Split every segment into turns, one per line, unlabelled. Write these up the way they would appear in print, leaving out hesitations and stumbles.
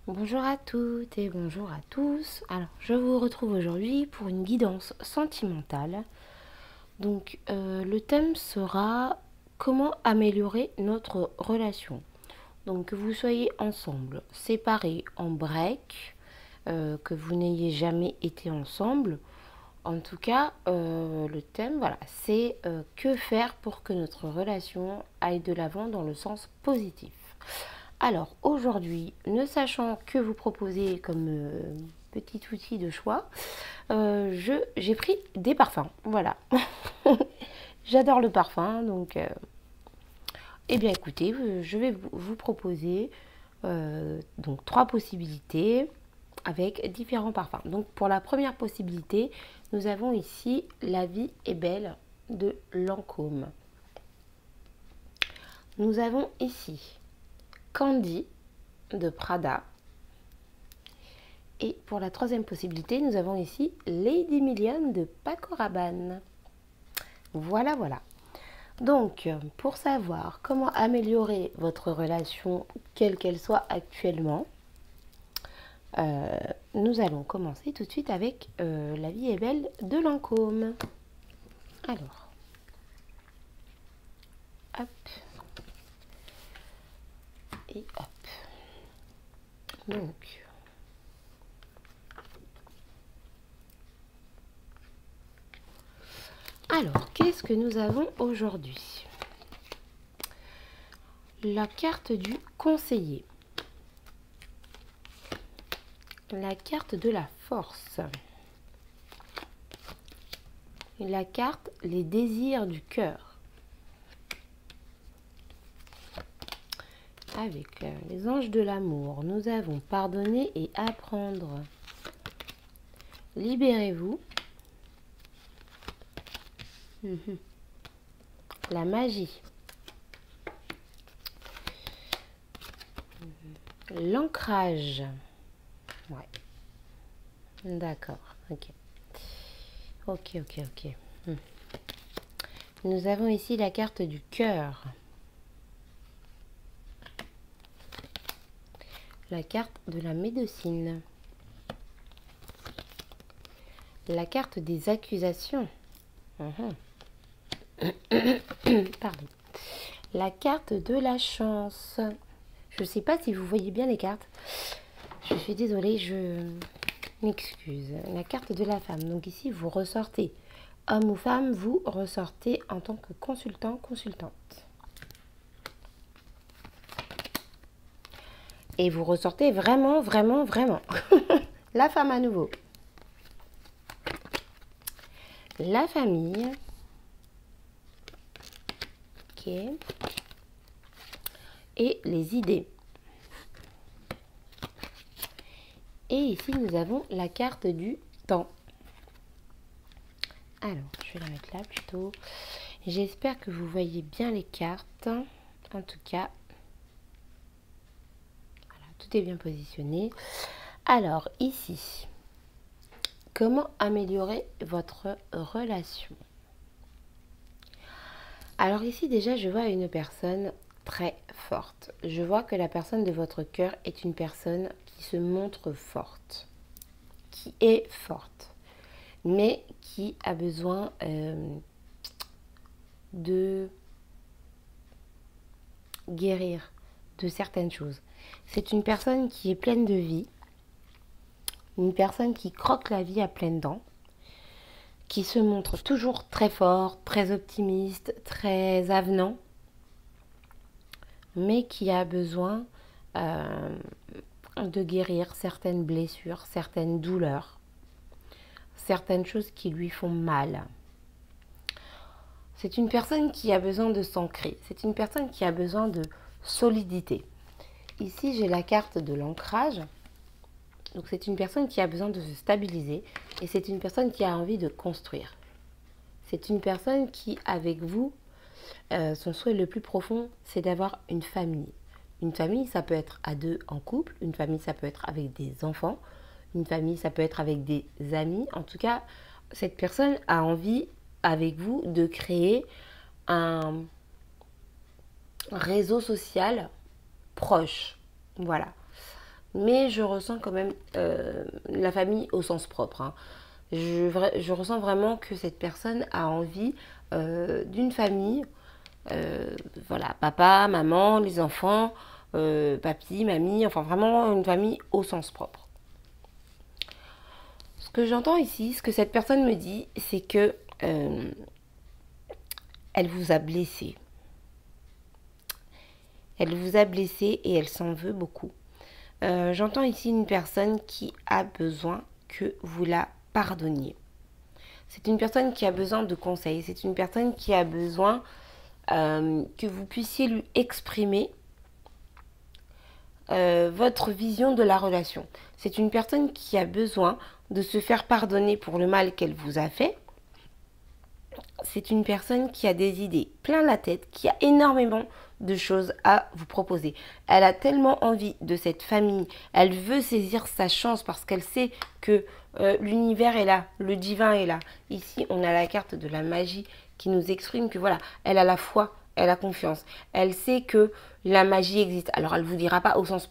Bonjour à toutes et bonjour à tous. Alors, je vous retrouve aujourd'hui pour une guidance sentimentale. Donc, le thème sera comment améliorer notre relation. Donc, que vous soyez ensemble, séparés, en break, que vous n'ayez jamais été ensemble. En tout cas, le thème, voilà, c'est que faire pour que notre relation aille de l'avant dans le sens positif. Alors aujourd'hui, ne sachant que vous proposer comme petit outil de choix, j'ai pris des parfums. Voilà. J'adore le parfum, donc eh bien écoutez, je vais vous proposer donc 3 possibilités avec différents parfums. Donc pour la première possibilité, nous avons ici La vie est belle de Lancôme. Nous avons ici Candy de Prada. Et pour la troisième possibilité, nous avons ici Lady Million de Paco Rabanne. Voilà, voilà. Donc, pour savoir comment améliorer votre relation, quelle qu'elle soit actuellement, nous allons commencer tout de suite avec La vie est belle de Lancôme. Alors, hop, et hop. Donc, alors, qu'est-ce que nous avons aujourd'hui? La carte du conseiller. La carte de la force. La carte les désirs du cœur. Avec les anges de l'amour, nous avons pardonner et apprendre. Libérez-vous. La magie. L'ancrage. Ouais. D'accord. Ok. Ok, ok, ok. Nous avons ici la carte du cœur. La carte de la médecine. La carte des accusations. Pardon. La carte de la chance. Je ne sais pas si vous voyez bien les cartes. Je suis désolée, je m'excuse. La carte de la femme. Donc ici, vous ressortez homme ou femme, vous ressortez en tant que consultant, consultante. Et vous ressortez vraiment, vraiment, vraiment. La femme à nouveau. La famille. Ok. Et les idées. Et ici, nous avons la carte du temps. Alors, je vais la mettre là plutôt. J'espère que vous voyez bien les cartes. En tout cas, voilà, tout est bien positionné. Alors, ici, comment améliorer votre relation? Alors ici, déjà, je vois une personne très forte. Je vois que la personne de votre cœur est une personne qui se montre forte, qui est forte, mais qui a besoin de guérir de certaines choses. C'est une personne qui est pleine de vie, une personne qui croque la vie à pleines dents, qui se montre toujours très fort, très optimiste, très avenant, mais qui a besoin de guérir certaines blessures, certaines douleurs, certaines choses qui lui font mal. C'est une personne qui a besoin de s'ancrer, c'est une personne qui a besoin de solidité. Ici, j'ai la carte de l'ancrage. Donc, c'est une personne qui a besoin de se stabiliser et c'est une personne qui a envie de construire. C'est une personne qui, avec vous, son souhait le plus profond, c'est d'avoir une famille. Une famille, ça peut être à deux en couple. Une famille, ça peut être avec des enfants. Une famille, ça peut être avec des amis. En tout cas, cette personne a envie, avec vous, de créer un réseau social proche. Voilà. mais je ressens quand même la famille au sens propre, hein. Je ressens vraiment que cette personne a envie d'une famille, voilà, papa, maman, les enfants, papy, mamie, enfin vraiment une famille au sens propre. Ce que j'entends ici, ce que cette personne me dit, c'est que elle vous a blessé. Elle vous a blessé et elle s'en veut beaucoup. J'entends ici une personne qui a besoin que vous la pardonniez. C'est une personne qui a besoin de conseils. C'est une personne qui a besoin que vous puissiez lui exprimer votre vision de la relation. C'est une personne qui a besoin de se faire pardonner pour le mal qu'elle vous a fait. C'est une personne qui a des idées plein la tête, qui a énormément de choses à vous proposer. Elle a tellement envie de cette famille, elle veut saisir sa chance parce qu'elle sait que l'univers est là, le divin est là. Ici, on a la carte de la magie qui nous exprime que voilà, elle a la foi, elle a confiance. Elle sait que la magie existe. Alors, elle ne vous dira pas au sens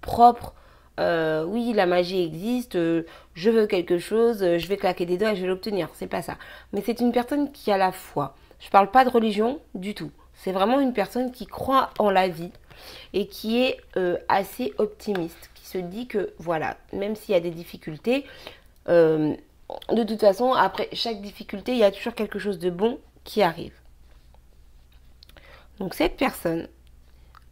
propre, oui, la magie existe, je veux quelque chose, je vais claquer des doigts et je vais l'obtenir. C'est pas ça. Mais c'est une personne qui a la foi. Je parle pas de religion du tout. C'est vraiment une personne qui croit en la vie et qui est assez optimiste, qui se dit que voilà, même s'il y a des difficultés, de toute façon, après chaque difficulté, il y a toujours quelque chose de bon qui arrive. Donc cette personne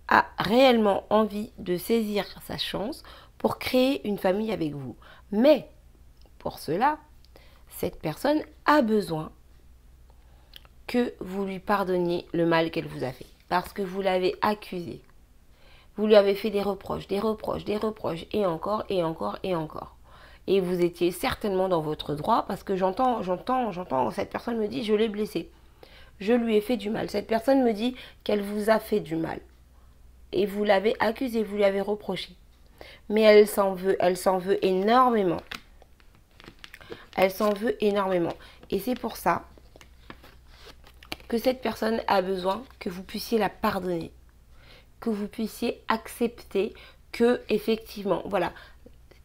a réellement envie de saisir sa chance pour créer une famille avec vous. Mais pour cela, cette personne a besoin que vous lui pardonniez le mal qu'elle vous a fait. Parce que vous l'avez accusée. Vous lui avez fait des reproches, des reproches, des reproches, et encore, et encore, et encore. Et vous étiez certainement dans votre droit parce que j'entends, cette personne me dit, je l'ai blessée. Je lui ai fait du mal. Cette personne me dit qu'elle vous a fait du mal. Et vous l'avez accusée, vous lui avez reproché. Mais elle s'en veut énormément. Elle s'en veut énormément. Et c'est pour ça que cette personne a besoin que vous puissiez la pardonner. Que vous puissiez accepter que, effectivement, voilà,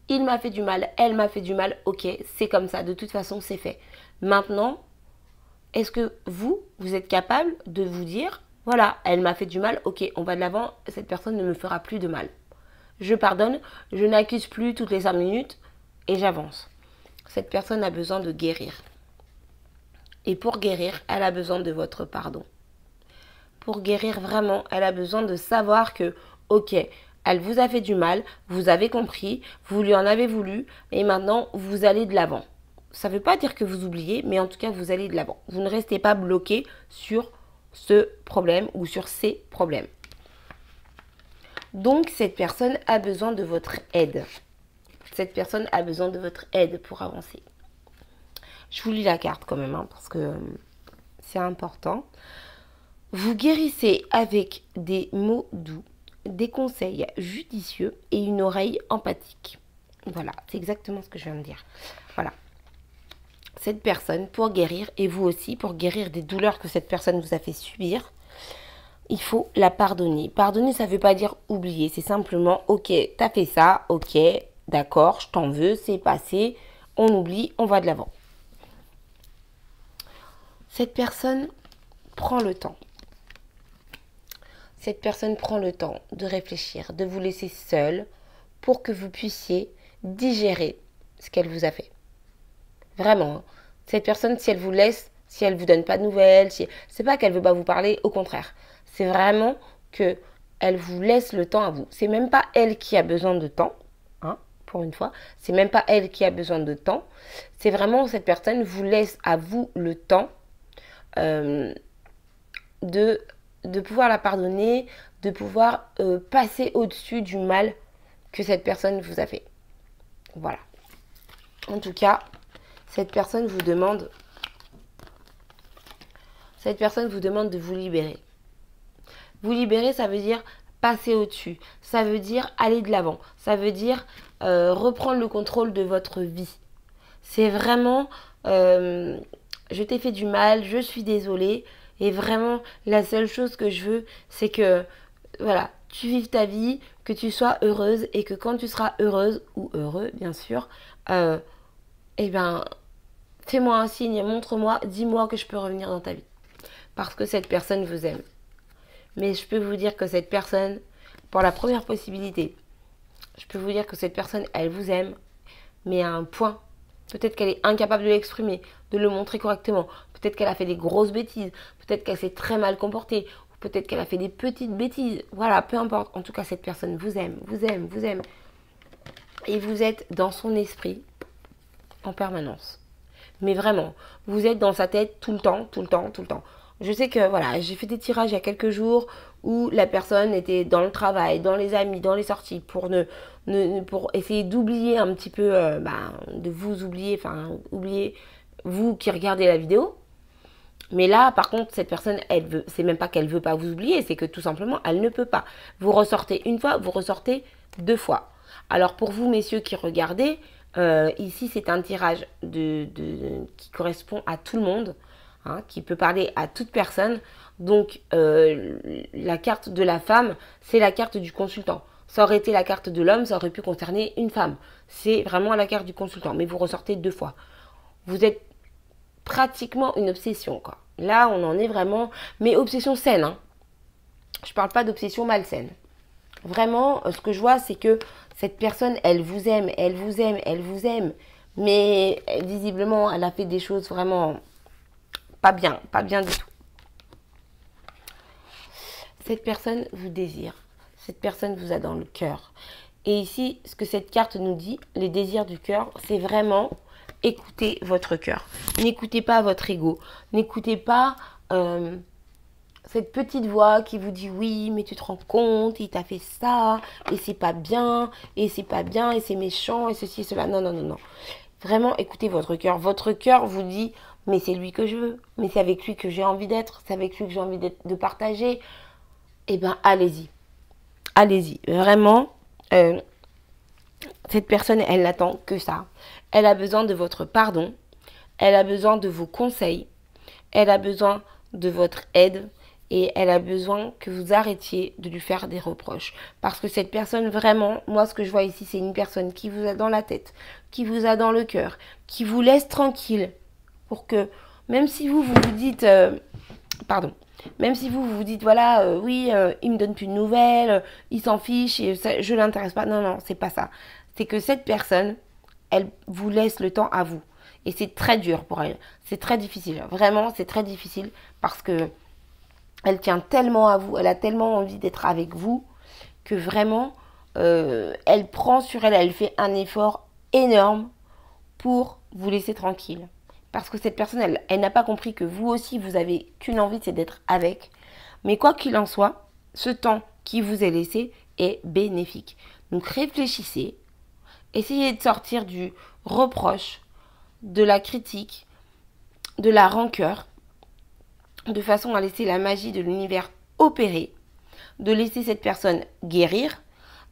il m'a fait du mal, elle m'a fait du mal, ok, c'est comme ça, de toute façon, c'est fait. Maintenant, est-ce que vous êtes capable de vous dire, voilà, elle m'a fait du mal, ok, on va de l'avant, cette personne ne me fera plus de mal. Je pardonne, je n'accuse plus toutes les 5 minutes et j'avance. Cette personne a besoin de guérir. Et pour guérir, elle a besoin de votre pardon. Pour guérir vraiment, elle a besoin de savoir que, ok, elle vous a fait du mal, vous avez compris, vous lui en avez voulu, et maintenant, vous allez de l'avant. Ça ne veut pas dire que vous oubliez, mais en tout cas, vous allez de l'avant. Vous ne restez pas bloqué sur ce problème ou sur ces problèmes. Donc, cette personne a besoin de votre aide. Cette personne a besoin de votre aide pour avancer. Je vous lis la carte quand même, hein, parce que c'est important. Vous guérissez avec des mots doux, des conseils judicieux et une oreille empathique. Voilà, c'est exactement ce que je viens de dire. Voilà. Cette personne, pour guérir, et vous aussi, pour guérir des douleurs que cette personne vous a fait subir, il faut la pardonner. Pardonner, ça ne veut pas dire oublier. C'est simplement, ok, t'as fait ça, ok, d'accord, je t'en veux, c'est passé, on oublie, on va de l'avant. Cette personne prend le temps. Cette personne prend le temps de réfléchir, de vous laisser seul pour que vous puissiez digérer ce qu'elle vous a fait. Vraiment, hein. Cette personne, si elle vous laisse, si elle ne vous donne pas de nouvelles, c'est pas qu'elle ne veut pas vous parler, au contraire. C'est vraiment qu'elle vous laisse le temps à vous. C'est même pas elle qui a besoin de temps, hein, pour une fois. C'est même pas elle qui a besoin de temps. C'est vraiment cette personne vous laisse à vous le temps de pouvoir la pardonner, de pouvoir passer au-dessus du mal que cette personne vous a fait. Voilà. En tout cas, cette personne vous demande de vous libérer. Vous libérer, ça veut dire passer au-dessus. Ça veut dire aller de l'avant. Ça veut dire reprendre le contrôle de votre vie. C'est vraiment, je t'ai fait du mal, je suis désolée. Et vraiment, la seule chose que je veux, c'est que voilà, tu vives ta vie, que tu sois heureuse et que quand tu seras heureuse, ou heureux bien sûr, eh ben, fais-moi un signe, montre-moi, dis-moi que je peux revenir dans ta vie. Parce que cette personne vous aime. Mais je peux vous dire que cette personne, pour la première possibilité, je peux vous dire que cette personne, elle vous aime, mais à un point. Peut-être qu'elle est incapable de l'exprimer, de le montrer correctement. Peut-être qu'elle a fait des grosses bêtises. Peut-être qu'elle s'est très mal comportée. Ou peut-être qu'elle a fait des petites bêtises. Voilà, peu importe. En tout cas, cette personne vous aime, vous aime, vous aime. Et vous êtes dans son esprit en permanence. Mais vraiment, vous êtes dans sa tête tout le temps, tout le temps, tout le temps. Je sais que voilà, j'ai fait des tirages il y a quelques jours où la personne était dans le travail, dans les amis, dans les sorties pour essayer d'oublier un petit peu, de vous oublier, enfin oublier vous qui regardez la vidéo. Mais là, par contre, cette personne, elle veut, c'est même pas qu'elle veut pas vous oublier, c'est que tout simplement, elle ne peut pas. Vous ressortez une fois, vous ressortez deux fois. Alors pour vous, messieurs qui regardez, ici c'est un tirage qui correspond à tout le monde, hein, qui peut parler à toute personne. Donc la carte de la femme, c'est la carte du consultant. Ça aurait été la carte de l'homme, ça aurait pu concerner une femme. C'est vraiment la carte du consultant, mais vous ressortez deux fois. Vous êtes pratiquement une obsession, quoi. Là, on en est vraiment... Mais obsession saine, hein. Je parle pas d'obsession malsaine. Vraiment, ce que je vois, c'est que cette personne, elle vous aime, elle vous aime, elle vous aime. Mais visiblement, elle a fait des choses vraiment pas bien du tout. Cette personne vous désire. Cette personne vous a dans le cœur. Et ici, ce que cette carte nous dit, les désirs du cœur, c'est vraiment écoutez votre cœur. N'écoutez pas votre ego. N'écoutez pas cette petite voix qui vous dit oui, mais tu te rends compte, il t'a fait ça, et c'est pas bien, et c'est méchant, et ceci et cela. Non, non, non, non. Vraiment, écoutez votre cœur. Votre cœur vous dit, mais c'est lui que je veux, mais c'est avec lui que j'ai envie d'être, c'est avec lui que j'ai envie de partager. Eh bien, allez-y. Allez-y. Vraiment, cette personne, elle n'attend que ça. Elle a besoin de votre pardon. Elle a besoin de vos conseils. Elle a besoin de votre aide. Et elle a besoin que vous arrêtiez de lui faire des reproches. Parce que cette personne, vraiment, moi, ce que je vois ici, c'est une personne qui vous a dans la tête, qui vous a dans le cœur, qui vous laisse tranquille. Pour que, même si vous vous dites... Même si vous vous dites, voilà, oui, il me donne plus de nouvelles, il s'en fiche, et ça, je l'intéresse pas. Non, non, c'est pas ça. C'est que cette personne, elle vous laisse le temps à vous. Et c'est très dur pour elle. C'est très difficile. Vraiment, c'est très difficile parce que elle tient tellement à vous, elle a tellement envie d'être avec vous que vraiment, elle prend sur elle, elle fait un effort énorme pour vous laisser tranquille. Parce que cette personne, elle n'a pas compris que vous aussi, vous avez qu'une envie, c'est d'être avec. Mais quoi qu'il en soit, ce temps qui vous est laissé est bénéfique. Donc réfléchissez, essayez de sortir du reproche, de la critique, de la rancœur, de façon à laisser la magie de l'univers opérer, de laisser cette personne guérir,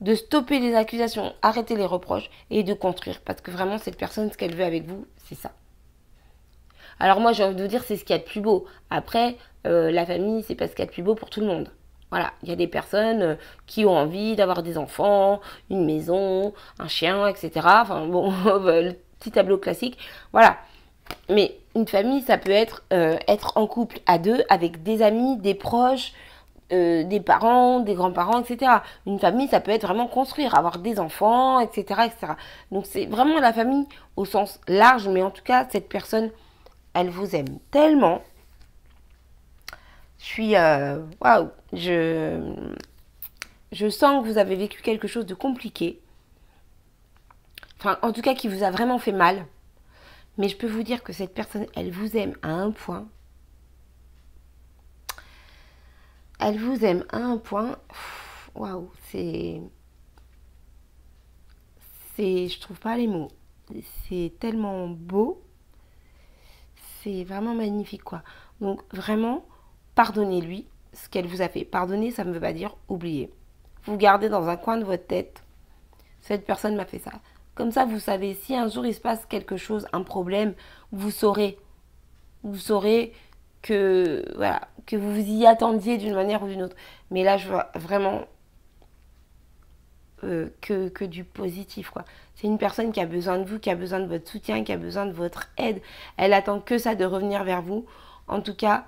de stopper les accusations, arrêter les reproches et de construire. Parce que vraiment, cette personne, ce qu'elle veut avec vous, c'est ça. Alors moi, j'ai envie de vous dire, c'est ce qu'il y a de plus beau. Après, la famille, c'est pas ce qu'il y a de plus beau pour tout le monde. Voilà, il y a des personnes qui ont envie d'avoir des enfants, une maison, un chien, etc. Enfin bon, le petit tableau classique. Voilà. Mais une famille, ça peut être en couple à deux, avec des amis, des proches, des parents, des grands-parents, etc. Une famille, ça peut être vraiment construire, avoir des enfants, etc., etc. Donc c'est vraiment la famille au sens large, mais en tout cas, cette personne, elle vous aime tellement. Je suis... Waouh, je sens que vous avez vécu quelque chose de compliqué. Enfin, en tout cas, qui vous a vraiment fait mal. Mais je peux vous dire que cette personne, elle vous aime à un point. Elle vous aime à un point. Waouh, je trouve pas les mots. C'est tellement beau. C'est vraiment magnifique, quoi. Donc, vraiment, pardonnez-lui ce qu'elle vous a fait. Pardonner, ça ne veut pas dire oublier. Vous gardez dans un coin de votre tête, cette personne m'a fait ça. Comme ça, vous savez, si un jour il se passe quelque chose, un problème, vous saurez voilà, que vous vous y attendiez d'une manière ou d'une autre. Mais là, je vois vraiment que du positif, quoi. C'est une personne qui a besoin de vous, qui a besoin de votre soutien, qui a besoin de votre aide. Elle attend que ça de revenir vers vous. En tout cas,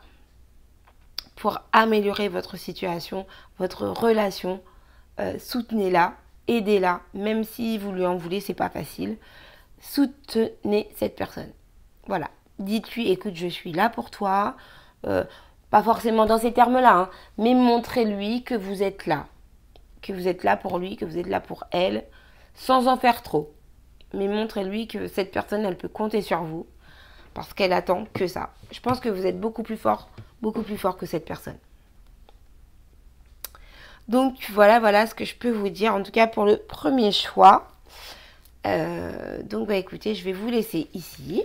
pour améliorer votre situation, votre relation, soutenez-la, aidez-la, même si vous lui en voulez, c'est pas facile. Soutenez cette personne. Voilà. Dites-lui, écoute, je suis là pour toi. Pas forcément dans ces termes-là, hein, mais montrez-lui que vous êtes là. Que vous êtes là pour lui, que vous êtes là pour elle, sans en faire trop. Mais montrez-lui que cette personne, elle peut compter sur vous, parce qu'elle attend que ça. Je pense que vous êtes beaucoup plus fort que cette personne. Donc voilà ce que je peux vous dire, en tout cas pour le premier choix. Donc écoutez, je vais vous laisser ici.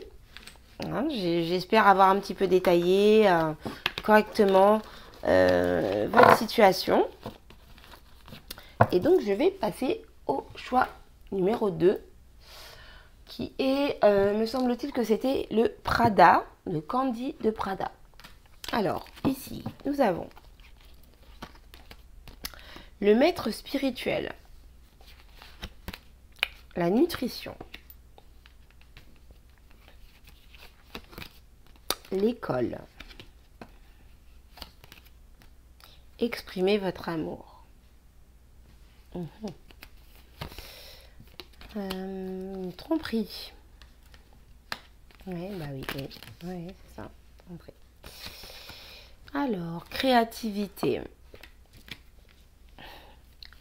Hein, j'espère avoir un petit peu détaillé correctement votre situation. Et donc je vais passer au choix numéro 2, qui est, me semble-t-il que c'était le Prada, le Candy de Prada. Alors ici, nous avons le maître spirituel, la nutrition, l'école, exprimer votre amour. Tromperie. Oui, oui, c'est ça, tromperie. Alors, créativité.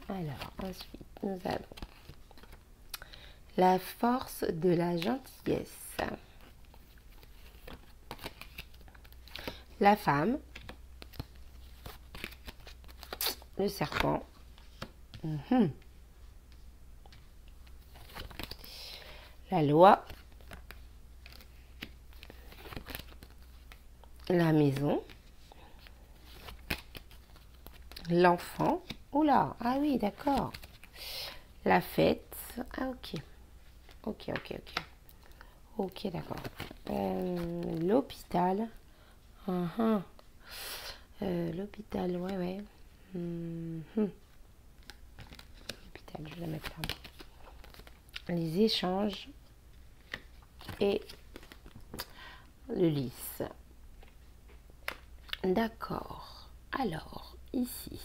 Alors, ensuite, nous avons la force de la gentillesse. La femme. Le serpent. La loi. La maison. L'enfant. Oula, ah oui, d'accord. La fête. Ah, ok. Ok, d'accord. L'hôpital. L'hôpital, ouais. L'hôpital, je vais la mettre là. Les échanges. Et le lys. D'accord. Alors, ici.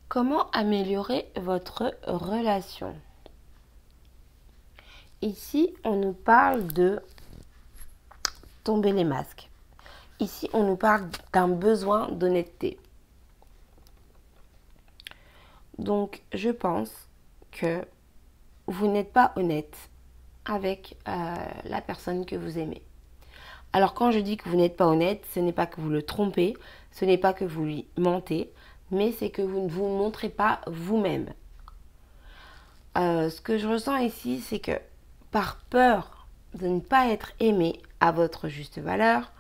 Comment améliorer votre relation? Ici, on nous parle de tomber les masques. Ici, on nous parle d'un besoin d'honnêteté. Donc, je pense que vous n'êtes pas honnête avec la personne que vous aimez. Alors, quand je dis que vous n'êtes pas honnête, ce n'est pas que vous le trompez, ce n'est pas que vous lui mentez, mais c'est que vous ne vous montrez pas vous-même. Ce que je ressens ici, c'est que par peur de ne pas être aimé à votre juste valeur,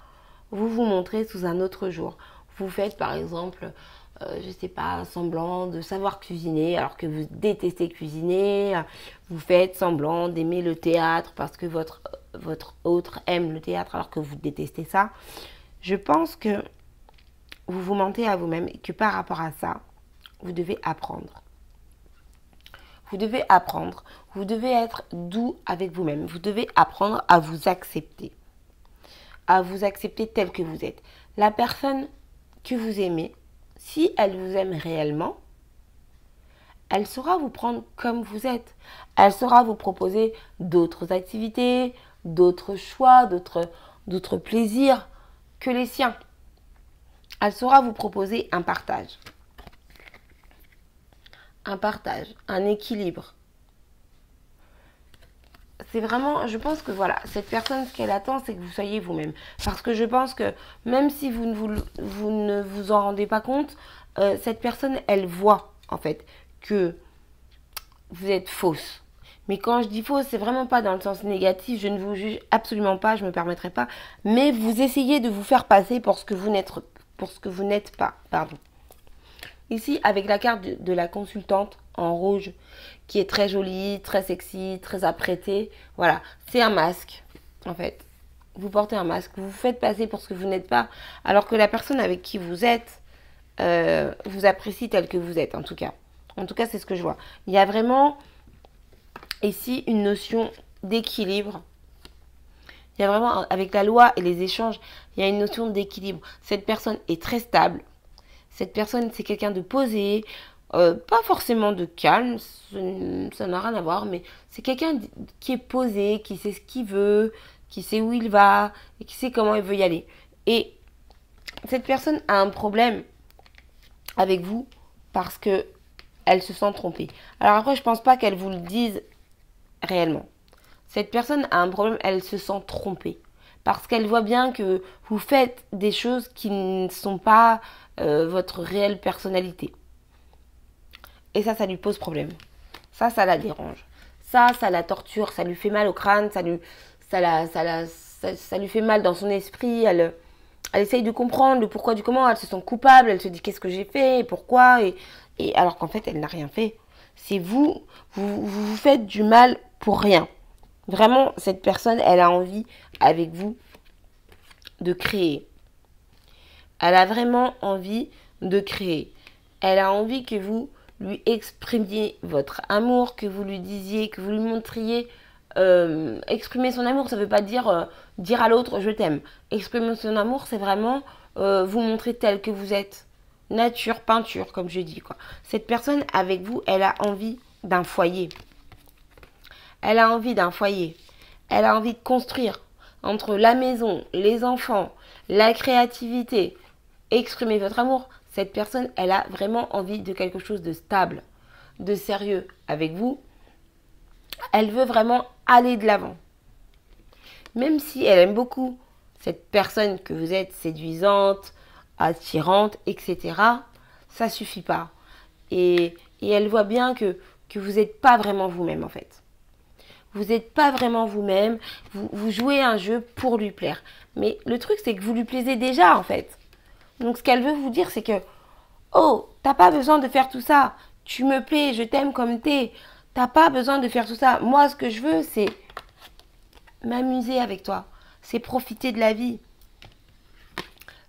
vous vous montrez sous un autre jour. Vous faites par exemple, je ne sais pas, semblant de savoir cuisiner alors que vous détestez cuisiner. Vous faites semblant d'aimer le théâtre parce que votre autre aime le théâtre alors que vous détestez ça. Je pense que vous vous mentez à vous-même et que par rapport à ça, vous devez apprendre. Vous devez apprendre, vous devez être doux avec vous-même. Vous devez apprendre à vous accepter tel que vous êtes. La personne que vous aimez, si elle vous aime réellement, elle saura vous prendre comme vous êtes. Elle saura vous proposer d'autres activités, d'autres choix, d'autres plaisirs que les siens. Elle saura vous proposer un partage. Un équilibre. C'est vraiment, je pense que voilà, cette personne, ce qu'elle attend, c'est que vous soyez vous-même. Parce que je pense que même si vous ne vous en rendez pas compte, cette personne, elle voit en fait que vous êtes fausse. Mais quand je dis fausse, c'est vraiment pas dans le sens négatif, je ne vous juge absolument pas, je ne me permettrai pas. Mais vous essayez de vous faire passer pour ce que vous n'êtes pas. Pardon. Ici, avec la carte de la consultante en rouge, qui est très jolie, très sexy, très apprêtée. Voilà, c'est un masque. en fait. Vous portez un masque, vous vous faites passer pour ce que vous n'êtes pas, alors que la personne avec qui vous êtes vous apprécie tel que vous êtes, en tout cas. En tout cas, c'est ce que je vois. Il y a vraiment ici une notion d'équilibre. Il y a vraiment, avec la loi et les échanges, il y a une notion d'équilibre. Cette personne est très stable. Cette personne, c'est quelqu'un de posé, pas forcément de calme, ça n'a rien à voir, mais c'est quelqu'un qui est posé, qui sait ce qu'il veut, qui sait où il va, et qui sait comment il veut y aller. Et cette personne a un problème avec vous parce que elle se sent trompée. Alors après, je pense pas qu'elle vous le dise réellement. Cette personne a un problème, elle se sent trompée. Parce qu'elle voit bien que vous faites des choses qui ne sont pas votre réelle personnalité. Et ça lui pose problème. Ça la dérange. Ça la torture, ça lui fait mal au crâne, ça lui fait mal dans son esprit. Elle essaye de comprendre le pourquoi du comment, elle se sent coupable, elle se dit qu'est-ce que j'ai fait, et pourquoi, et alors qu'en fait elle n'a rien fait. C'est vous faites du mal pour rien. Vraiment, cette personne, elle a envie, avec vous, de créer. Elle a vraiment envie de créer. Elle a envie que vous lui exprimiez votre amour, que vous lui disiez, que vous lui montriez. Exprimer son amour, ça ne veut pas dire dire à l'autre je t'aime. Exprimer son amour, c'est vraiment vous montrer tel que vous êtes. Nature, peinture, comme je dis, quoi. Cette personne, avec vous, elle a envie d'un foyer. Elle a envie d'un foyer. Elle a envie de construire entre la maison, les enfants, la créativité, exprimer votre amour. Cette personne, elle a vraiment envie de quelque chose de stable, de sérieux avec vous. Elle veut vraiment aller de l'avant. Même si elle aime beaucoup cette personne que vous êtes, séduisante, attirante, etc., ça suffit pas. Et elle voit bien que vous n'êtes pas vraiment vous-même, en fait. Vous n'êtes pas vraiment vous-même, vous jouez un jeu pour lui plaire. Mais le truc, c'est que vous lui plaisez déjà, en fait. Donc, ce qu'elle veut vous dire, c'est que, oh, t'as pas besoin de faire tout ça. Tu me plais, je t'aime comme t'es. T'as pas besoin de faire tout ça. Moi, ce que je veux, c'est m'amuser avec toi. C'est profiter de la vie.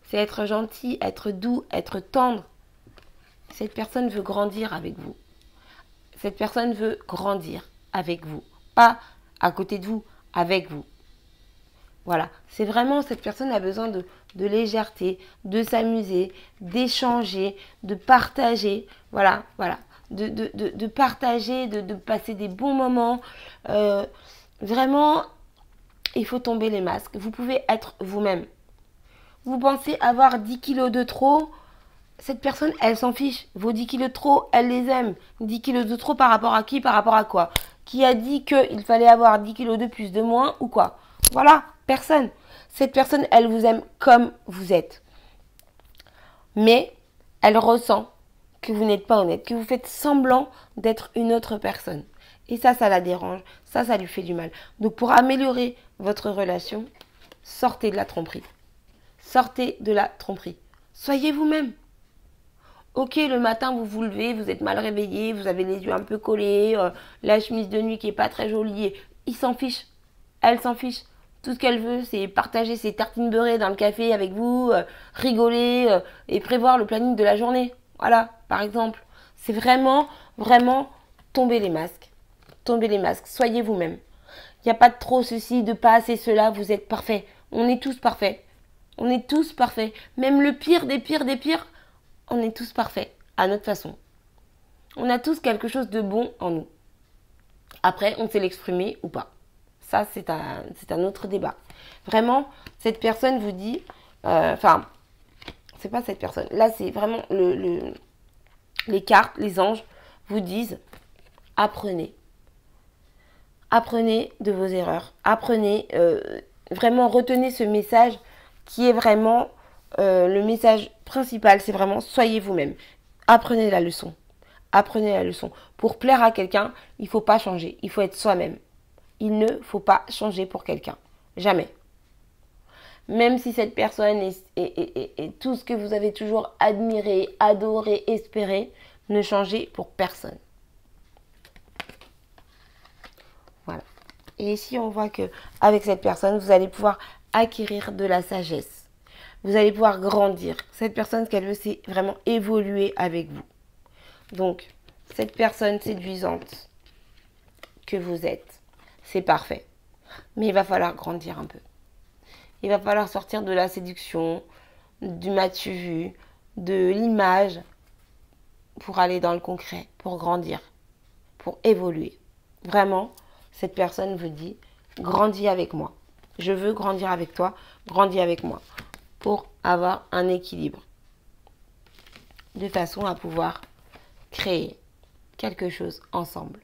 C'est être gentil, être doux, être tendre. Cette personne veut grandir avec vous. Cette personne veut grandir avec vous. Pas à côté de vous, avec vous. Voilà, c'est vraiment, cette personne a besoin de légèreté, de s'amuser, d'échanger, de partager. Voilà. De partager, de passer des bons moments. Vraiment, il faut tomber les masques. Vous pouvez être vous-même. Vous pensez avoir 10 kilos de trop, cette personne, elle s'en fiche. Vos 10 kilos de trop, elle les aime. 10 kilos de trop par rapport à qui, par rapport à quoi? Qui a dit qu'il fallait avoir 10 kilos de plus, de moins ou quoi? Voilà, personne. Cette personne, elle vous aime comme vous êtes. Mais elle ressent que vous n'êtes pas honnête, que vous faites semblant d'être une autre personne. Et ça la dérange. Ça lui fait du mal. Donc pour améliorer votre relation, sortez de la tromperie. Sortez de la tromperie. Soyez vous-même. Ok, le matin, vous vous levez, vous êtes mal réveillé, vous avez les yeux un peu collés, la chemise de nuit qui est pas très jolie. Il s'en fiche. Elle s'en fiche. Tout ce qu'elle veut, c'est partager ses tartines beurrées dans le café avec vous, rigoler et prévoir le planning de la journée. Voilà, par exemple. C'est vraiment, vraiment tomber les masques. Tomber les masques. Soyez vous-même. Il n'y a pas de trop ceci, de pas assez cela. Vous êtes parfait. On est tous parfaits. On est tous parfaits. Même le pire des pires des pires, on est tous parfaits à notre façon. On a tous quelque chose de bon en nous. Après, on sait l'exprimer ou pas. Ça, c'est un autre débat. Vraiment, cette personne vous dit... Enfin, c'est pas cette personne. Là, c'est vraiment les cartes, les anges vous disent apprenez. Apprenez de vos erreurs. Apprenez, vraiment retenez ce message qui est vraiment le message principal. C'est vraiment soyez vous-même. Apprenez la leçon. Apprenez la leçon. Pour plaire à quelqu'un, il ne faut pas changer. Il faut être soi-même. Il ne faut pas changer pour quelqu'un. Jamais. Même si cette personne est tout ce que vous avez toujours admiré, adoré, espéré, ne changez pour personne. Voilà. Et ici, on voit que avec cette personne, vous allez pouvoir acquérir de la sagesse. Vous allez pouvoir grandir. Cette personne, ce qu'elle veut, c'est vraiment évoluer avec vous. Donc, cette personne séduisante que vous êtes, c'est parfait. Mais il va falloir grandir un peu. Il va falloir sortir de la séduction, du m'as-tu vu, de l'image, pour aller dans le concret, pour grandir, pour évoluer. Vraiment, cette personne vous dit, grandis avec moi. Je veux grandir avec toi, grandis avec moi, pour avoir un équilibre, de façon à pouvoir créer quelque chose ensemble.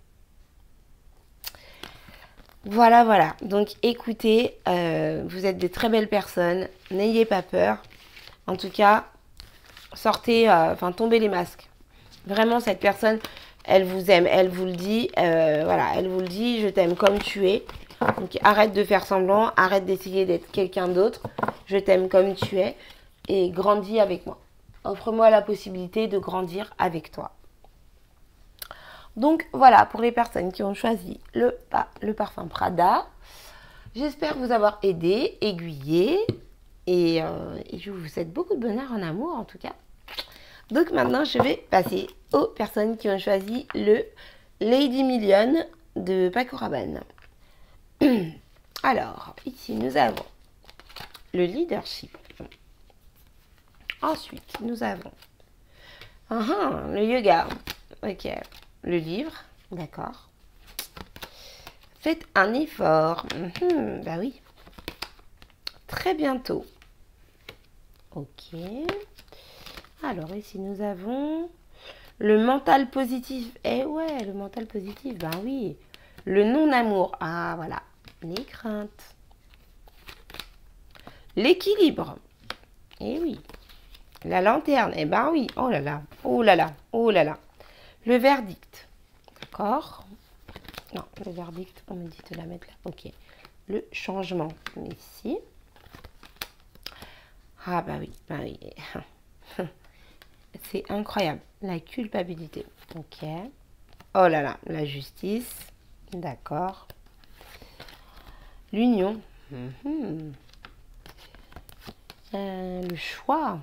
Voilà, voilà. Donc, écoutez, vous êtes de très belles personnes. N'ayez pas peur. En tout cas, sortez, tombez les masques. Vraiment, cette personne, elle vous aime. Elle vous le dit. Voilà, elle vous le dit. Je t'aime comme tu es. Donc, arrête de faire semblant. Arrête d'essayer d'être quelqu'un d'autre. Je t'aime comme tu es. Et grandis avec moi. Offre-moi la possibilité de grandir avec toi. Donc voilà, pour les personnes qui ont choisi le parfum Prada, j'espère vous avoir aidé, aiguillé, et je vous souhaite beaucoup de bonheur en amour en tout cas. Donc maintenant, je vais passer aux personnes qui ont choisi le Lady Million de Paco Rabanne. Alors, ici nous avons le leadership. Ensuite, nous avons le yoga. Ok. Le livre, d'accord. Faites un effort. Bah oui. Très bientôt. Ok. Alors ici nous avons le mental positif. Eh ouais, le mental positif, ben oui. Le non-amour. Ah voilà. Les craintes. L'équilibre. Eh oui. La lanterne. Eh ben oui. Oh là là. Oh là là. Oh là là. Le verdict. D'accord. Non, le verdict, on me dit de la mettre là. Ok. Le changement, ici. Ah bah oui, bah oui. C'est incroyable. La culpabilité. Ok. Oh là là, la justice. D'accord. L'union. Le choix.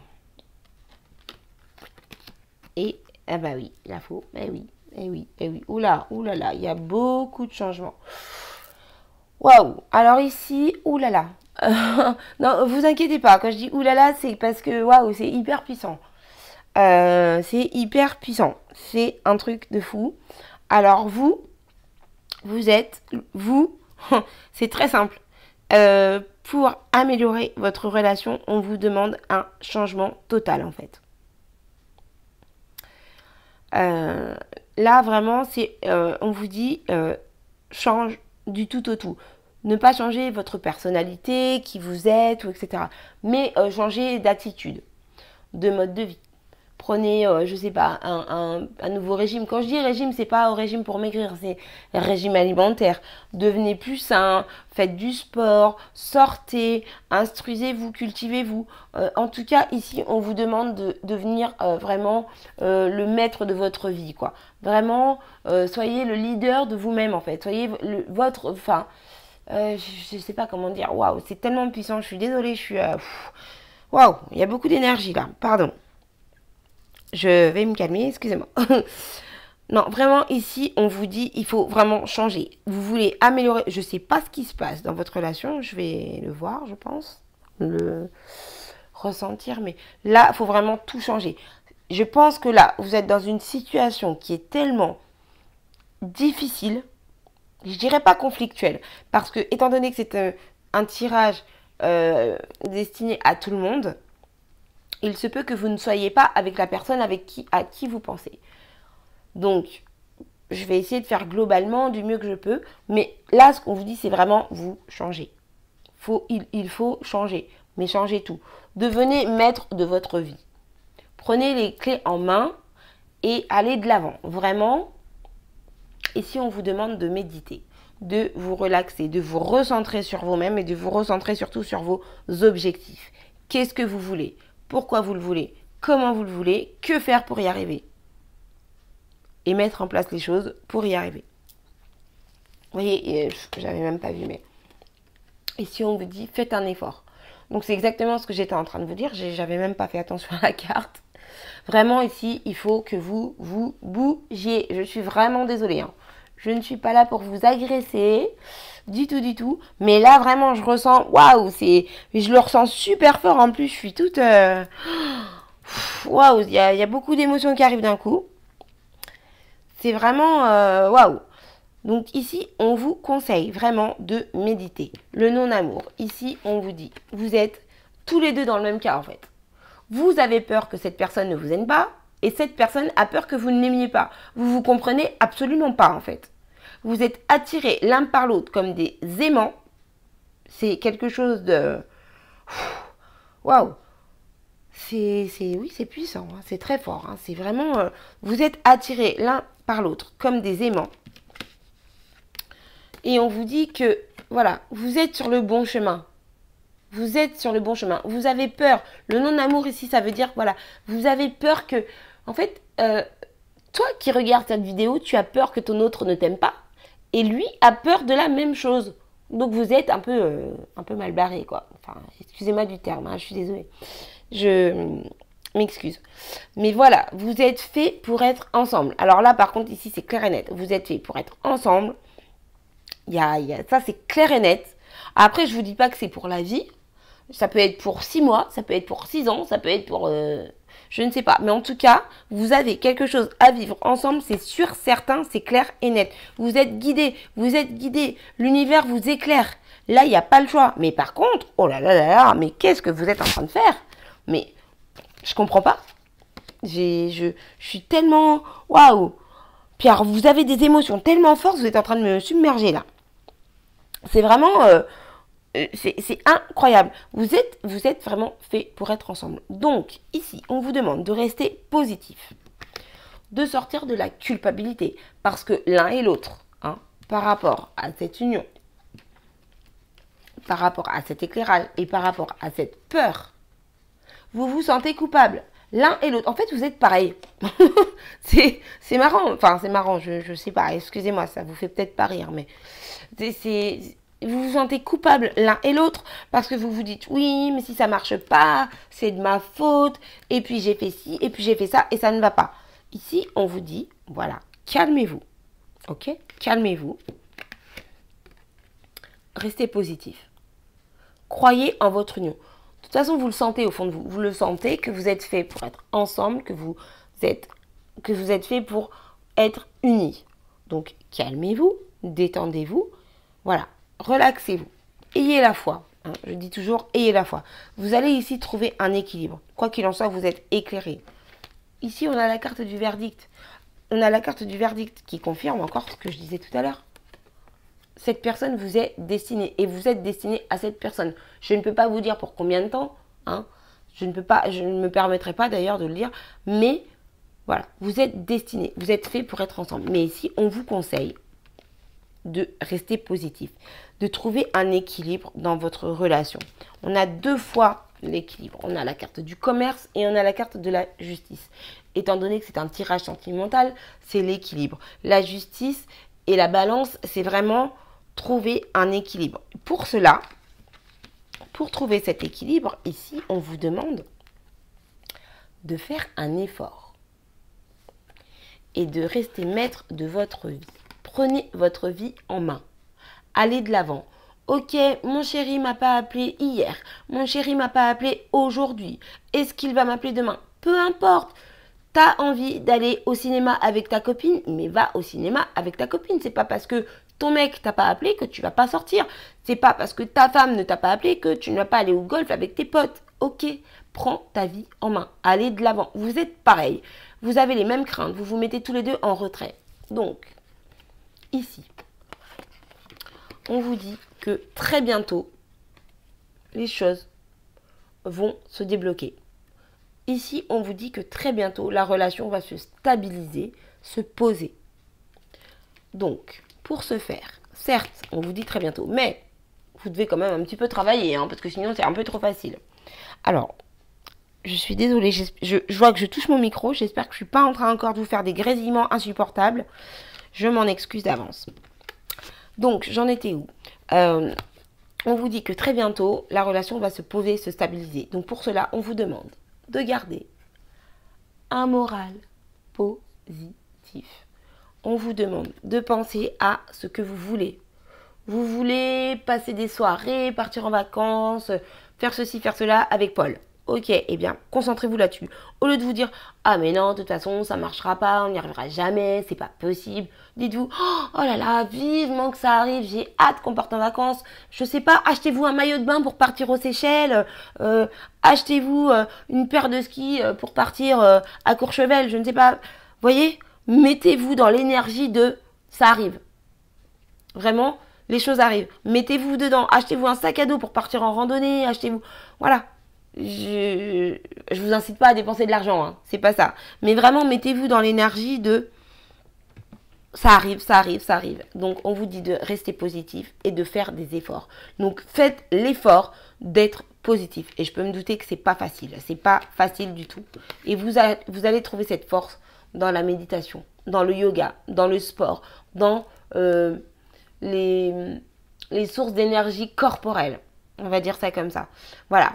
Et ah bah oui, la faux. Eh oui, eh oui, eh oui. Oula, oulala, il y a beaucoup de changements. Waouh. Alors ici, oulala. Non, vous inquiétez pas. Quand je dis oulala, c'est parce que waouh, c'est hyper puissant. C'est hyper puissant. C'est un truc de fou. Alors vous êtes, c'est très simple. Pour améliorer votre relation, on vous demande un changement total en fait. Là vraiment c'est on vous dit change du tout au tout, ne pas changer votre personnalité, qui vous êtes ou etc, mais changer d'attitude, de mode de vie. Prenez je sais pas un nouveau régime. Quand je dis régime, c'est pas au régime pour maigrir, c'est régime alimentaire. Devenez plus sain, faites du sport, sortez, instruisez-vous, cultivez-vous. En tout cas ici on vous demande de devenir vraiment le maître de votre vie quoi. Vraiment soyez le leader de vous-même en fait. Soyez votre je sais pas comment dire. Waouh, c'est tellement puissant. Je suis désolée, je suis waouh, il y a beaucoup d'énergie là. Pardon. Je vais me calmer, excusez-moi. Non, vraiment, ici, on vous dit, il faut vraiment changer. Vous voulez améliorer, je ne sais pas ce qui se passe dans votre relation, je vais le voir, je pense, le ressentir, mais là, il faut vraiment tout changer. Je pense que là, vous êtes dans une situation qui est tellement difficile, je dirais pas conflictuelle, parce que, étant donné que c'est un tirage destiné à tout le monde, il se peut que vous ne soyez pas avec la personne à qui vous pensez. Donc, je vais essayer de faire globalement du mieux que je peux. Mais là, ce qu'on vous dit, c'est vraiment vous changer. Il faut changer. Mais changez tout. Devenez maître de votre vie. Prenez les clés en main et allez de l'avant. Vraiment. Ici, on vous demande de méditer, de vous relaxer, de vous recentrer sur vous-même et de vous recentrer surtout sur vos objectifs. Qu'est-ce que vous voulez ? Pourquoi vous le voulez, comment vous le voulez, que faire pour y arriver. Et mettre en place les choses pour y arriver. Vous voyez, j'avais même pas vu, mais ici on vous dit faites un effort. Donc c'est exactement ce que j'étais en train de vous dire. J'avais même pas fait attention à la carte. Vraiment ici, il faut que vous bougiez. Je suis vraiment désolée. Hein. Je ne suis pas là pour vous agresser. Du tout, du tout. Mais là, vraiment, je ressens... Waouh, je le ressens super fort. En plus, je suis toute... Waouh, il y a beaucoup d'émotions qui arrivent d'un coup. C'est vraiment... Waouh. Donc ici, on vous conseille vraiment de méditer. Le non-amour. Ici, on vous dit, vous êtes tous les deux dans le même cas en fait. Vous avez peur que cette personne ne vous aime pas et cette personne a peur que vous ne l'aimiez pas. Vous vous comprenez absolument pas en fait. Vous êtes attirés l'un par l'autre comme des aimants. C'est quelque chose de... Waouh. Oui, c'est puissant, hein. C'est très fort. Hein. C'est vraiment... vous êtes attirés l'un par l'autre comme des aimants. Et on vous dit que, voilà, vous êtes sur le bon chemin. Vous êtes sur le bon chemin. Vous avez peur. Le non-amour ici, ça veut dire, voilà, vous avez peur que... En fait, toi qui regardes cette vidéo, tu as peur que ton autre ne t'aime pas. Et lui a peur de la même chose. Donc vous êtes un peu mal barré, quoi. Enfin, excusez-moi du terme, hein, je suis désolée. Je m'excuse. Mais voilà, vous êtes faits pour être ensemble. Alors là, par contre, ici, c'est clair et net. Vous êtes faits pour être ensemble. Ça, c'est clair et net. Après, je vous dis pas que c'est pour la vie. Ça peut être pour 6 mois, ça peut être pour 6 ans, ça peut être pour... je ne sais pas. Mais en tout cas, vous avez quelque chose à vivre ensemble, c'est sûr, certain, c'est clair et net. Vous êtes guidés, l'univers vous éclaire. Là, il n'y a pas le choix. Mais par contre, oh là là là là, mais qu'est-ce que vous êtes en train de faire? Mais je comprends pas. Je suis tellement... Waouh! Puis alors, vous avez des émotions tellement fortes, vous êtes en train de me submerger là. C'est vraiment... c'est incroyable. Vous êtes vraiment fait pour être ensemble. Donc, ici, on vous demande de rester positif. De sortir de la culpabilité. Parce que l'un et l'autre, hein, par rapport à cette union, par rapport à cet éclairage et par rapport à cette peur, vous vous sentez coupable. L'un et l'autre. En fait, vous êtes pareil. c'est marrant. Enfin, c'est marrant. Je sais pas. Excusez-moi, ça vous fait peut-être pas rire. Mais vous vous sentez coupable l'un et l'autre parce que vous vous dites oui, mais si ça marche pas, c'est de ma faute. Et puis j'ai fait ci, et puis j'ai fait ça, et ça ne va pas. Ici, on vous dit, voilà, calmez-vous. Ok? Calmez-vous. Restez positif. Croyez en votre union. De toute façon, vous le sentez au fond de vous. Vous le sentez que vous êtes fait pour être ensemble, que vous êtes fait pour être unis. Donc, calmez-vous, détendez-vous. Voilà, relaxez-vous. Ayez la foi. Hein, je dis toujours, ayez la foi. Vous allez ici trouver un équilibre. Quoi qu'il en soit, vous êtes éclairé. Ici, on a la carte du verdict. On a la carte du verdict qui confirme encore ce que je disais tout à l'heure. Cette personne vous est destinée et vous êtes destiné à cette personne. Je ne peux pas vous dire pour combien de temps, hein. Je ne me permettrai pas d'ailleurs de le dire, mais voilà, vous êtes destiné, vous êtes fait pour être ensemble. Mais ici, on vous conseille de rester positif, de trouver un équilibre dans votre relation. On a deux fois l'équilibre. On a la carte du commerce et on a la carte de la justice. Étant donné que c'est un tirage sentimental, c'est l'équilibre. La justice et la balance, c'est vraiment trouver un équilibre. Pour cela, pour trouver cet équilibre, ici, on vous demande de faire un effort et de rester maître de votre vie. Prenez votre vie en main. Allez de l'avant. Ok, mon chéri m'a pas appelé hier. Mon chéri m'a pas appelé aujourd'hui. Est-ce qu'il va m'appeler demain? Peu importe. T'as envie d'aller au cinéma avec ta copine, mais va au cinéma avec ta copine. C'est pas parce que ton mec t'a pas appelé que tu vas pas sortir. C'est pas parce que ta femme ne t'a pas appelé que tu ne vas pas aller au golf avec tes potes. Ok, prends ta vie en main. Allez de l'avant. Vous êtes pareil. Vous avez les mêmes craintes. Vous vous mettez tous les deux en retrait. Donc, ici, on vous dit que très bientôt, les choses vont se débloquer. Ici, on vous dit que très bientôt, la relation va se stabiliser, se poser. Donc, pour ce faire, certes, on vous dit très bientôt, mais vous devez quand même un petit peu travailler, hein, parce que sinon, c'est un peu trop facile. Alors, je suis désolée, je vois que je touche mon micro, j'espère que je ne suis pas en train encore de vous faire des grésillements insupportables. Je m'en excuse d'avance. Donc, j'en étais où? On vous dit que très bientôt, la relation va se poser, se stabiliser. Donc, pour cela, on vous demande de garder un moral positif. On vous demande de penser à ce que vous voulez. Vous voulez passer des soirées, partir en vacances, faire ceci, faire cela avec Paul. Ok, eh bien, concentrez-vous là-dessus. Au lieu de vous dire, ah mais non, de toute façon, ça marchera pas, on n'y arrivera jamais, c'est pas possible. Dites-vous, oh là là, vivement que ça arrive, j'ai hâte qu'on parte en vacances. Je sais pas, achetez-vous un maillot de bain pour partir aux Seychelles, achetez-vous une paire de skis pour partir à Courchevel, je ne sais pas. Voyez, mettez-vous dans l'énergie de, ça arrive. Vraiment, les choses arrivent. Mettez-vous dedans, achetez-vous un sac à dos pour partir en randonnée, achetez-vous, voilà. Je vous incite pas à dépenser de l'argent, hein, c'est pas ça. Mais vraiment, mettez-vous dans l'énergie de ça arrive, ça arrive, ça arrive. Donc, on vous dit de rester positif et de faire des efforts. Donc, faites l'effort d'être positif. Et je peux me douter que c'est pas facile. C'est pas facile du tout. Et vous allez trouver cette force dans la méditation, dans le yoga, dans le sport, dans les sources d'énergie corporelle. On va dire ça comme ça. Voilà.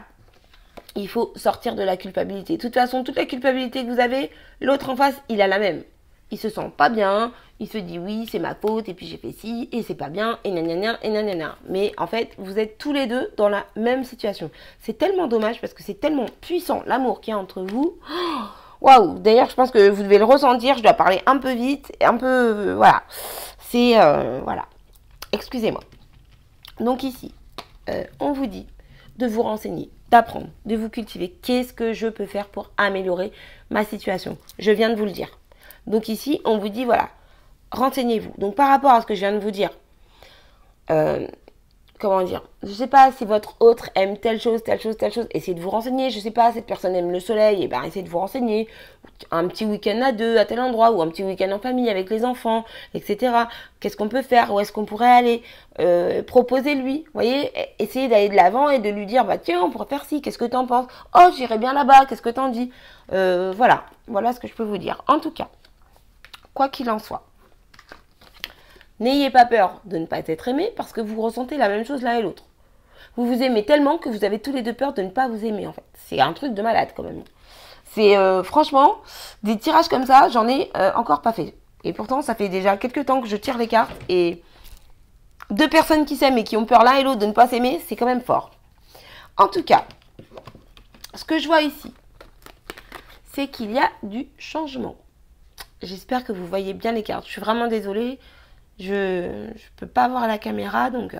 Il faut sortir de la culpabilité. De toute façon, toute la culpabilité que vous avez, l'autre en face, il a la même. Il se sent pas bien, il se dit oui, c'est ma faute, et puis j'ai fait ci, et c'est pas bien, et nanana, et nanana. Mais en fait, vous êtes tous les deux dans la même situation. C'est tellement dommage parce que c'est tellement puissant l'amour qu'il y a entre vous. Waouh! D'ailleurs, je pense que vous devez le ressentir. Je dois parler un peu vite, un peu. Voilà. C'est. Voilà. Excusez-moi. Donc ici, on vous dit de vous renseigner, d'apprendre, de vous cultiver. Qu'est-ce que je peux faire pour améliorer ma situation? Je viens de vous le dire. Donc ici, on vous dit, voilà, renseignez-vous. Donc par rapport à ce que je viens de vous dire, comment dire, je sais pas si votre autre aime telle chose, essayez de vous renseigner. Je sais pas, cette personne aime le soleil, et ben essayez de vous renseigner. Un petit week-end à deux à tel endroit, ou un petit week-end en famille avec les enfants, etc. Qu'est-ce qu'on peut faire? Où est-ce qu'on pourrait aller? Proposez-lui, voyez, essayez d'aller de l'avant et de lui dire, bah tiens, on pourrait faire ci, qu'est-ce que t'en penses? Oh, j'irai bien là-bas, qu'est-ce que t'en dis? Voilà ce que je peux vous dire. En tout cas, quoi qu'il en soit, n'ayez pas peur de ne pas être aimé parce que vous ressentez la même chose l'un et l'autre. Vous vous aimez tellement que vous avez tous les deux peur de ne pas vous aimer en fait. C'est un truc de malade quand même. C'est franchement, des tirages comme ça, j'en ai encore pas fait. Et pourtant, ça fait déjà quelques temps que je tire les cartes et deux personnes qui s'aiment et qui ont peur l'un et l'autre de ne pas s'aimer, c'est quand même fort. En tout cas, ce que je vois ici, c'est qu'il y a du changement. J'espère que vous voyez bien les cartes. Je suis vraiment désolée. Je peux pas voir la caméra, donc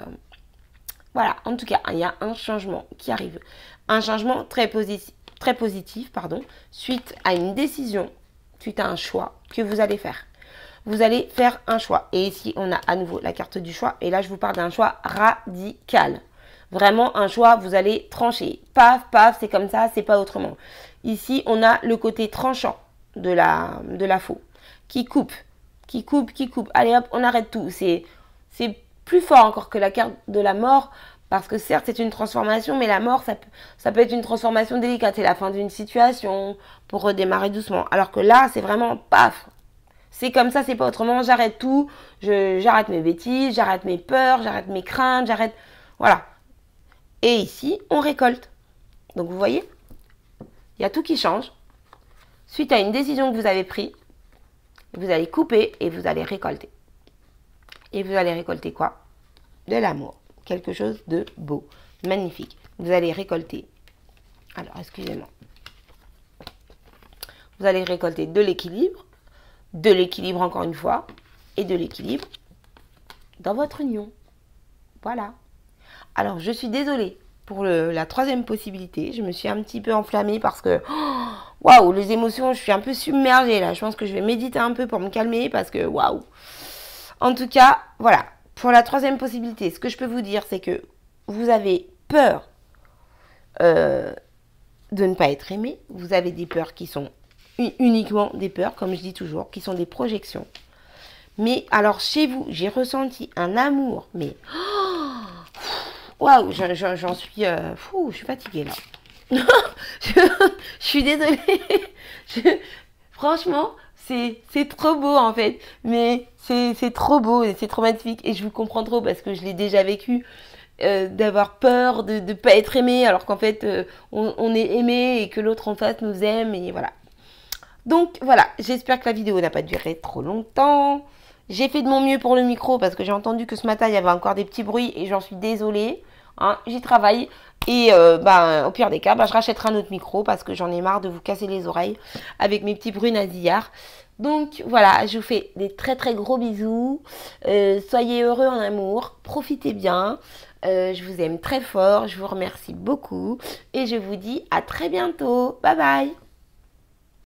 voilà. En tout cas, il y a un changement qui arrive. Un changement très positif, suite à une décision, suite à un choix que vous allez faire. Vous allez faire un choix. Et ici, on a à nouveau la carte du choix. Et là, je vous parle d'un choix radical. Vraiment un choix, vous allez trancher. Paf, paf, c'est comme ça, c'est pas autrement. Ici, on a le côté tranchant de la faux qui coupe. Allez hop, on arrête tout. C'est plus fort encore que la carte de la mort. Parce que certes, c'est une transformation, mais la mort, ça peut être une transformation délicate. C'est la fin d'une situation pour redémarrer doucement. Alors que là, c'est vraiment paf. C'est comme ça, c'est pas autrement. J'arrête tout. J'arrête mes bêtises, j'arrête mes peurs, j'arrête mes craintes, j'arrête... Voilà. Et ici, on récolte. Donc, vous voyez, il y a tout qui change. Suite à une décision que vous avez prise, vous allez couper et vous allez récolter. Et vous allez récolter quoi? De l'amour. Quelque chose de beau, magnifique. Vous allez récolter. Alors, excusez-moi. Vous allez récolter de l'équilibre encore une fois, et de l'équilibre dans votre union. Voilà. Alors, je suis désolée pour la troisième possibilité. Je me suis un petit peu enflammée parce que, waouh, les émotions, je suis un peu submergée là. Je pense que je vais méditer un peu pour me calmer parce que, waouh. En tout cas, voilà. Pour la troisième possibilité, ce que je peux vous dire, c'est que vous avez peur de ne pas être aimé. Vous avez des peurs qui sont uniquement des peurs, comme je dis toujours, qui sont des projections. Mais alors, chez vous, j'ai ressenti un amour, mais... Waouh, j'en suis... je suis fatiguée, là. Je suis désolée. Franchement, c'est trop beau en fait, mais c'est trop beau et c'est trop magnifique et je vous comprends trop parce que je l'ai déjà vécu. D'avoir peur de ne pas être aimé alors qu'en fait on est aimé et que l'autre en face nous aime et voilà. Donc voilà, j'espère que la vidéo n'a pas duré trop longtemps. J'ai fait de mon mieux pour le micro parce que j'ai entendu que ce matin il y avait encore des petits bruits et j'en suis désolée. Hein, j'y travaille et au pire des cas, je rachèterai un autre micro parce que j'en ai marre de vous casser les oreilles avec mes petits bruits nasillard. Donc voilà, je vous fais des très très gros bisous. Soyez heureux en amour, profitez bien. Je vous aime très fort, je vous remercie beaucoup et je vous dis à très bientôt. Bye bye.